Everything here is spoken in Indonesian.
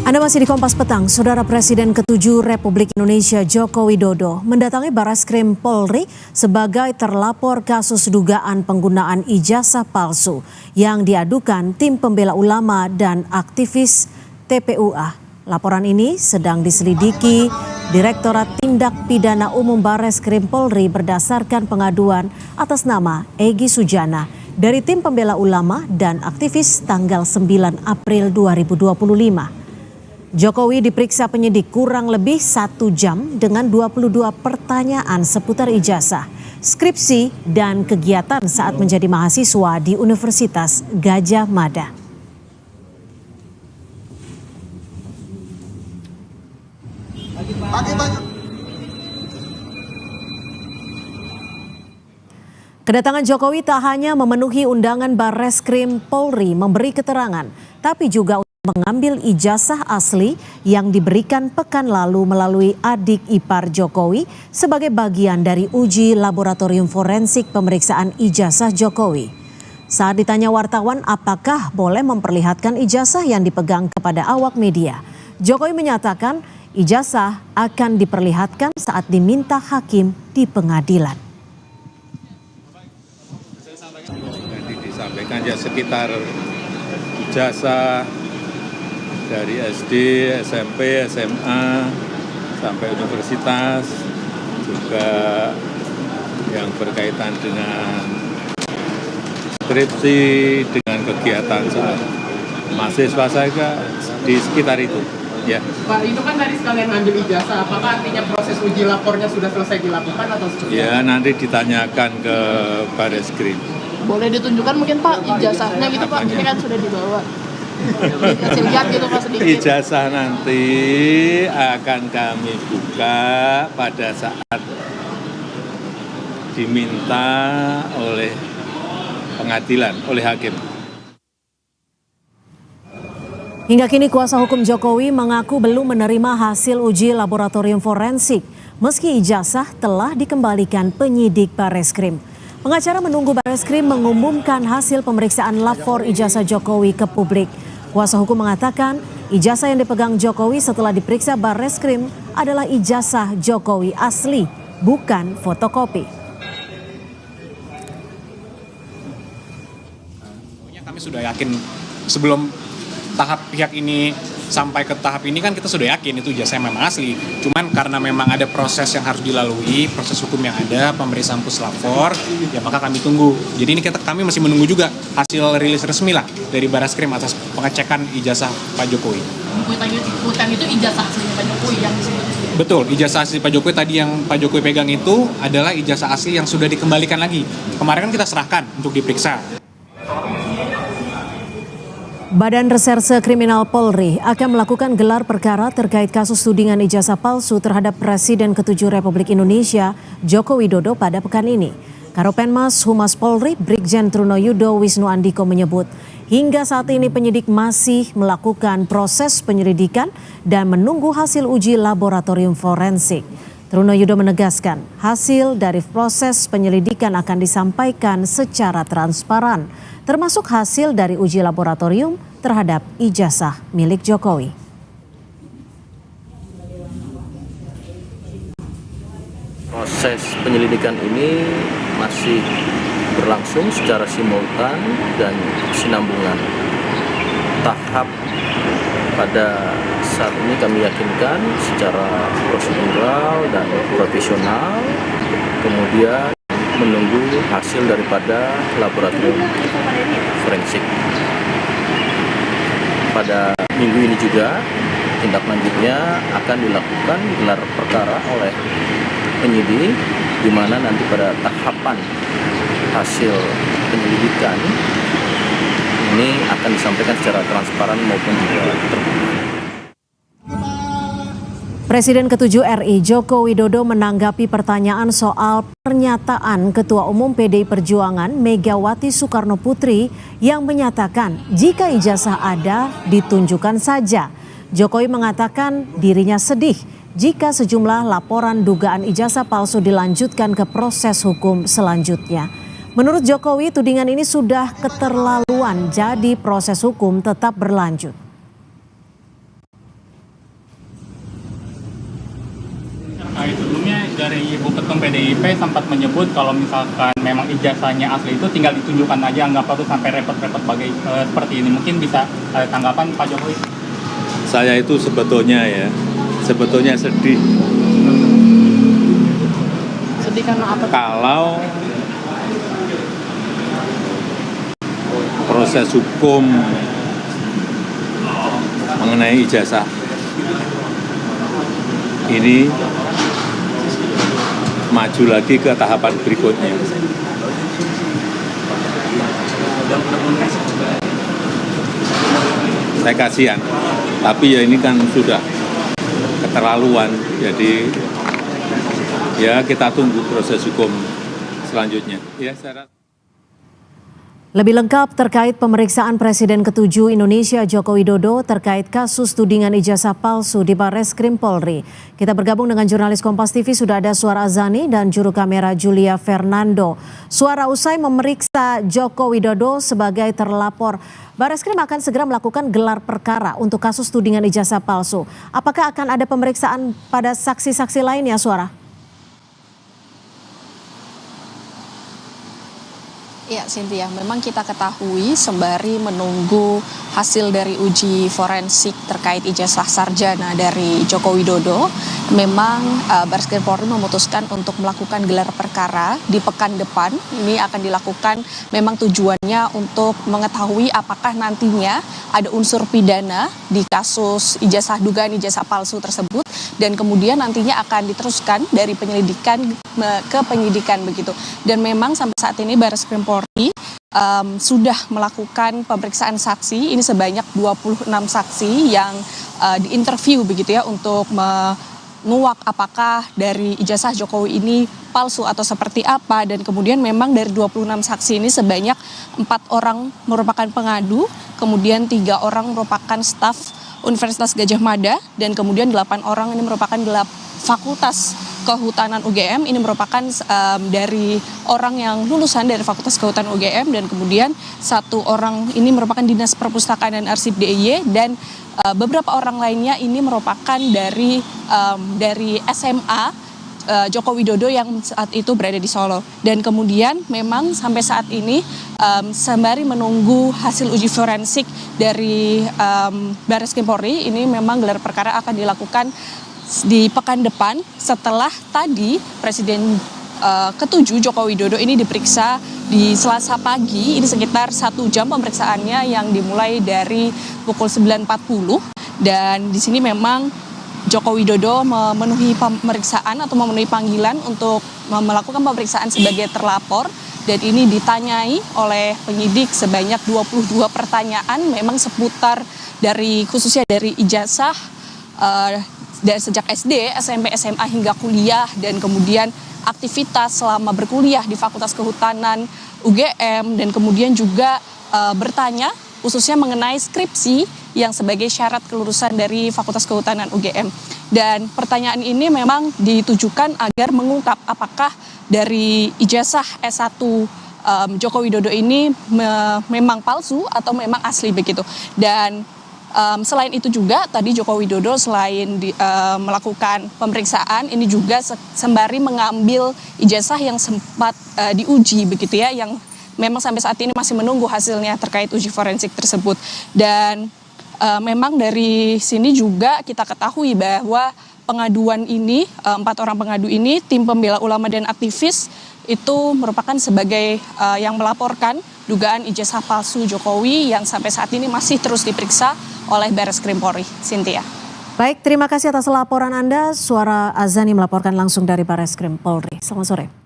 Anda masih di Kompas Petang. Saudara Presiden ke-7 Republik Indonesia Joko Widodo mendatangi Barreskrim Polri sebagai terlapor kasus dugaan penggunaan ijazah palsu yang diadukan tim pembela ulama dan aktivis TPUA. Laporan ini sedang diselidiki Direktorat Tindak Pidana Umum Barreskrim Polri berdasarkan pengaduan atas nama Egy Sujana dari tim pembela ulama dan aktivis tanggal 9 April 2025. Jokowi diperiksa penyidik kurang lebih 1 jam dengan 22 pertanyaan seputar ijazah, skripsi, dan kegiatan saat menjadi mahasiswa di Universitas Gadjah Mada. Kedatangan Jokowi tak hanya memenuhi undangan Barreskrim Polri memberi keterangan, tapi juga mengambil ijazah asli yang diberikan pekan lalu melalui adik ipar Jokowi sebagai bagian dari uji laboratorium forensik pemeriksaan ijazah Jokowi. Saat ditanya wartawan apakah boleh memperlihatkan ijazah yang dipegang kepada awak media, Jokowi menyatakan ijazah akan diperlihatkan saat diminta hakim di pengadilan. Nanti disampaikan ya sekitar ijazah dari SD, SMP, SMA, sampai universitas, juga yang berkaitan dengan skripsi, dengan kegiatan saat mahasiswa saya di sekitar itu. Ya. Pak, itu kan tadi sekalian ngambil ijazah, apakah artinya proses uji lapornya sudah selesai dilakukan atau seperti apa? Ya, nanti ditanyakan ke Barreskrim. Boleh ditunjukkan mungkin Pak ijazahnya gitu Pak, ini kan sudah dibawa. Lihat gitu Pak sedikit. Ijazah nanti akan kami buka pada saat diminta oleh pengadilan, oleh hakim. Hingga kini kuasa hukum Jokowi mengaku belum menerima hasil uji laboratorium forensik meski ijazah telah dikembalikan penyidik Barreskrim. Pengacara menunggu Barreskrim mengumumkan hasil pemeriksaan lapor ijazah Jokowi ke publik. Kuasa hukum mengatakan ijazah yang dipegang Jokowi setelah diperiksa Barreskrim adalah ijazah Jokowi asli, bukan fotokopi. Kami sudah yakin sebelum tahap pihak ini sampai ke tahap ini kan kita sudah yakin itu ijazah memang asli. Cuman karena memang ada proses yang harus dilalui, proses hukum yang ada, pemeriksaan puslapor, ya maka kami tunggu. Jadi ini kami masih menunggu juga hasil rilis resmi lah dari Barreskrim atas pengecekan ijazah Pak Jokowi. Bukan itu ijazah asli Pak Jokowi yang disebut. Betul, ijazah asli Pak Jokowi tadi yang Pak Jokowi pegang itu adalah ijazah asli yang sudah dikembalikan lagi. Kemarin kan kita serahkan untuk diperiksa. Badan Reserse Kriminal Polri akan melakukan gelar perkara terkait kasus tudingan ijazah palsu terhadap Presiden ke-7 Republik Indonesia Joko Widodo pada pekan ini. Karopenmas Humas Polri Brigjen Trunoyudo Wisnu Andiko menyebut hingga saat ini penyidik masih melakukan proses penyelidikan dan menunggu hasil uji laboratorium forensik. Trunoyudo menegaskan hasil dari proses penyelidikan akan disampaikan secara transparan, termasuk hasil dari uji laboratorium terhadap ijazah milik Jokowi. Proses penyelidikan ini masih berlangsung secara simultan dan sinambungan. Tahap pada saat ini kami yakinkan secara prosedural dan profesional, kemudian menunggu hasil daripada laboratorium forensik. Pada minggu ini juga tindak lanjutnya akan dilakukan gelar perkara oleh penyidik, di mana nanti pada tahapan hasil penyelidikan ini akan disampaikan secara transparan maupun juga terbuka. Presiden ke-7 RI Joko Widodo menanggapi pertanyaan soal pernyataan Ketua Umum PDI Perjuangan Megawati Soekarno Putri yang menyatakan jika ijazah ada ditunjukkan saja. Jokowi mengatakan dirinya sedih jika sejumlah laporan dugaan ijazah palsu dilanjutkan ke proses hukum selanjutnya. Menurut Jokowi, tudingan ini sudah keterlaluan, jadi proses hukum tetap berlanjut. dari Ibu Ketum PDIP sempat menyebut kalau misalkan memang ijazahnya asli itu tinggal ditunjukkan aja, nggak perlu sampai repot-repot seperti ini. Mungkin bisa tanggapan Pak Jokowi? Saya itu sebetulnya sedih Sedih karena apa? kalau proses hukum mengenai ijazah ini maju lagi ke tahapan berikutnya. Saya kasihan, tapi ya ini kan sudah keterlaluan, jadi ya kita tunggu proses hukum selanjutnya. Ya, saya Lebih lengkap terkait pemeriksaan Presiden ke-7 Indonesia Joko Widodo terkait kasus tudingan ijazah palsu di Barreskrim Polri. Kita bergabung dengan jurnalis Kompas TV, sudah ada Suara Azani dan juru kamera Julia Fernando. Suara, usai memeriksa Joko Widodo sebagai terlapor, Barreskrim akan segera melakukan gelar perkara untuk kasus tudingan ijazah palsu. Apakah akan ada pemeriksaan pada saksi-saksi lainnya, Suara? Ya, Cynthia, memang kita ketahui sembari menunggu hasil dari uji forensik terkait ijazah sarjana dari Joko Widodo, memang Barreskrim Polri memutuskan untuk melakukan gelar perkara di pekan depan. Ini akan dilakukan memang tujuannya untuk mengetahui apakah nantinya ada unsur pidana di kasus dugaan ijazah palsu tersebut, dan kemudian nantinya akan diteruskan dari penyelidikan ke penyidikan begitu. Dan memang sampai saat ini Barreskrim Polri sudah melakukan pemeriksaan saksi, ini sebanyak 26 saksi yang diinterview begitu ya, untuk menguak apakah dari ijazah Jokowi ini palsu atau seperti apa. Dan kemudian memang dari 26 saksi ini sebanyak 4 orang merupakan pengadu, kemudian 3 orang merupakan staf Universitas Gadjah Mada, dan kemudian 8 orang ini merupakan Fakultas Kehutanan UGM. Ini merupakan dari orang yang lulusan dari Fakultas Kehutanan UGM, dan kemudian 1 orang ini merupakan Dinas Perpustakaan dan Arsip DIY, dan beberapa orang lainnya ini merupakan dari SMA Joko Widodo yang saat itu berada di Solo. Dan kemudian memang sampai saat ini sembari menunggu hasil uji forensik dari Barreskrim Polri, ini memang gelar perkara akan dilakukan di pekan depan setelah tadi Presiden ke-7 Joko Widodo ini diperiksa di Selasa pagi. Ini sekitar 1 jam pemeriksaannya yang dimulai dari pukul 9.40, dan di sini memang Joko Widodo memenuhi pemeriksaan atau memenuhi panggilan untuk melakukan pemeriksaan sebagai terlapor, dan ini ditanyai oleh penyidik sebanyak 22 pertanyaan memang seputar dari khususnya dari ijazah dari sejak SD, SMP, SMA hingga kuliah, dan kemudian aktivitas selama berkuliah di Fakultas Kehutanan UGM, dan kemudian juga bertanya khususnya mengenai skripsi yang sebagai syarat kelulusan dari Fakultas Kehutanan UGM. Dan pertanyaan ini memang ditujukan agar mengungkap apakah dari ijazah S1 Joko Widodo ini memang palsu atau memang asli begitu. Dan selain itu juga tadi Joko Widodo selain melakukan pemeriksaan, ini juga sembari mengambil ijazah yang sempat diuji begitu ya, yang memang sampai saat ini masih menunggu hasilnya terkait uji forensik tersebut. Dan memang dari sini juga kita ketahui bahwa pengaduan ini, 4 orang pengadu ini, tim pembela ulama dan aktivis itu merupakan sebagai yang melaporkan dugaan ijazah palsu Jokowi yang sampai saat ini masih terus diperiksa oleh Barreskrim Polri. Cynthia. Baik, terima kasih atas laporan Anda. Suara Azani melaporkan langsung dari Barreskrim Polri. Selamat sore.